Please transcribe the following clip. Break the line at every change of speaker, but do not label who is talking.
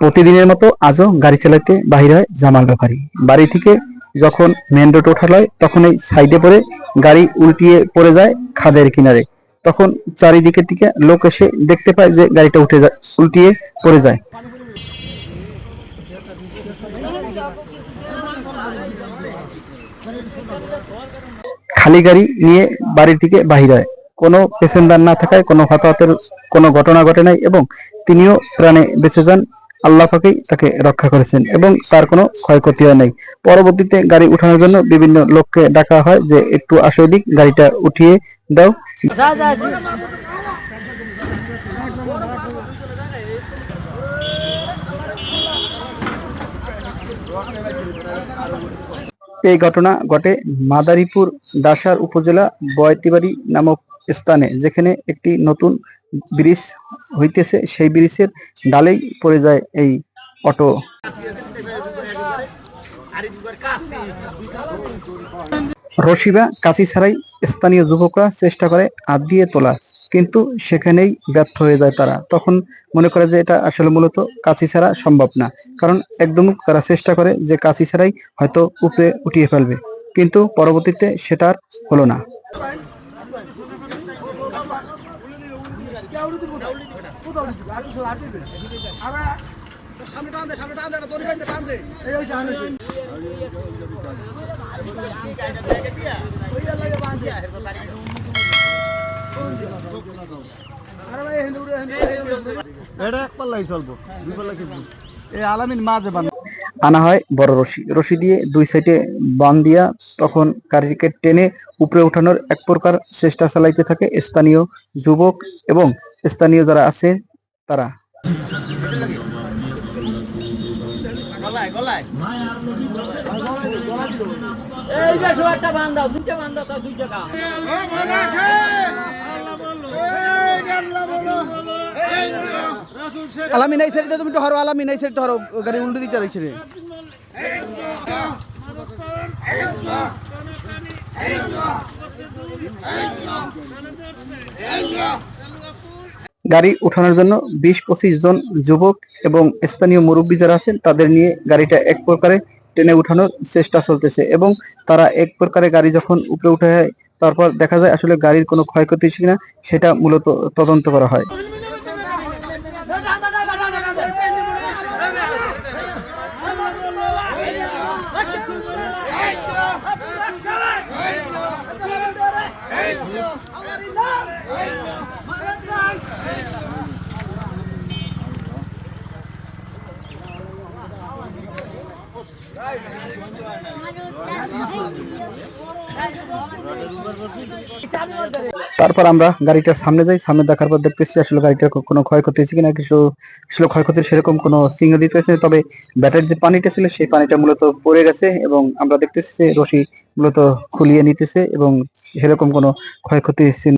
প্রতিদিনের মতো আজও গাড়ি চালাতে বাহির হয় জামাল ব্যাপারী। বাড়ি থেকে যখন মেন রোড ওঠা হয় তখন এই সাইডে পড়ে গাড়ি উল্টিয়ে পড়ে যায় খাদের কিনারে। তখন চারিদিকের থেকে লোক এসে দেখতে পায় যে গাড়িটা উল্টিয়ে পড়ে যায়। খালি গাড়ি নিয়ে বাড়ি থেকে বাহির হয়। কোনো প্যাসেঞ্জার না থাকায় কোনো হতাহতের কোনো ঘটনা ঘটে নাই এবং তিনিও প্রাণে বেঁচে যান। আল্লাহ পাকই তাকে রক্ষা করেছেন এবং তার কোনো ক্ষয়ক্ষতি হয় নাই। পরবর্তীতে গাড়ি উঠানোর জন্য বিভিন্ন লোককে ডাকা হয় যে একটু আসো এদিক, গাড়িটা উঠিয়ে দাও। এই ঘটনা ঘটে মাদারীপুর ডাসার উপজেলা বয়তিবাড়ি নামক স্থানে, যেখানে একটি নতুন ব্রিজ হইতেছে। সেই ব্রিজের ডালেই পড়ে যায় এই অটো। রশি বা কাঁচি ছাড়াই স্থানীয় যুবকরা চেষ্টা করে হাত দিয়ে তোলা, কিন্তু সেখানেই ব্যর্থ হয়ে যায় তারা। তখন মনে করে যে এটা আসলে মূলত কাঁচি ছাড়া সম্ভব না, কারণ একদম তারা চেষ্টা করে যে কাঁচি ছাড়াই হয়তো উপরে উঠিয়ে ফেলবে, কিন্তু পরবর্তীতে সেটা আর হলো না। আনা হয় বড় রশি, রশি দিয়ে দুই সাইডে বাঁধ দিয়া তখন গাড়িকে টেনে উপরে উঠানোর এক প্রকার চেষ্টা চালাইতে থাকে স্থানীয় যুবক এবং স্থানীয় যারা আছে তারা।
আলামিন এই সাইডে তুমি তো হরো, আলামিন এই সাইডে হরো, গাড়ি উল্টো দিতে রইছে রে।
গাড়ি উঠানোর জন্য 20-25 জন যুবক এবং স্থানীয় মুরব্বী যারা আছেন তাদের নিয়ে গাড়িটা এক প্রকারে টেনে উঠানোর চেষ্টা চলতেছে এবং তারা এক প্রকারে গাড়ি যখন উপরে উঠে হয় তারপর দেখা যায় আসলে গাড়ির কোনো ক্ষয়ক্ষতি হচ্ছে কিনা সেটা মূলত তদন্ত করা হয়। তারপর আমরা গাড়িটার সামনে যাই, সামনে দেখার পর দেখতেছি আসলে গাড়িটার কোনো ক্ষয়ক্ষতি হয়েছে কিনা। কিছু আসলে ক্ষয়ক্ষতির সেরকম কোনো চিহ্ন দিতেছে, তবে ব্যাটারির যে পানিটা ছিল সেই পানিটা মূলত পড়ে গেছে এবং আমরা দেখতেছি যে রশি মূলত খুলিয়ে নিতেছে এবং সেরকম কোনো ক্ষয়ক্ষতির চিহ্ন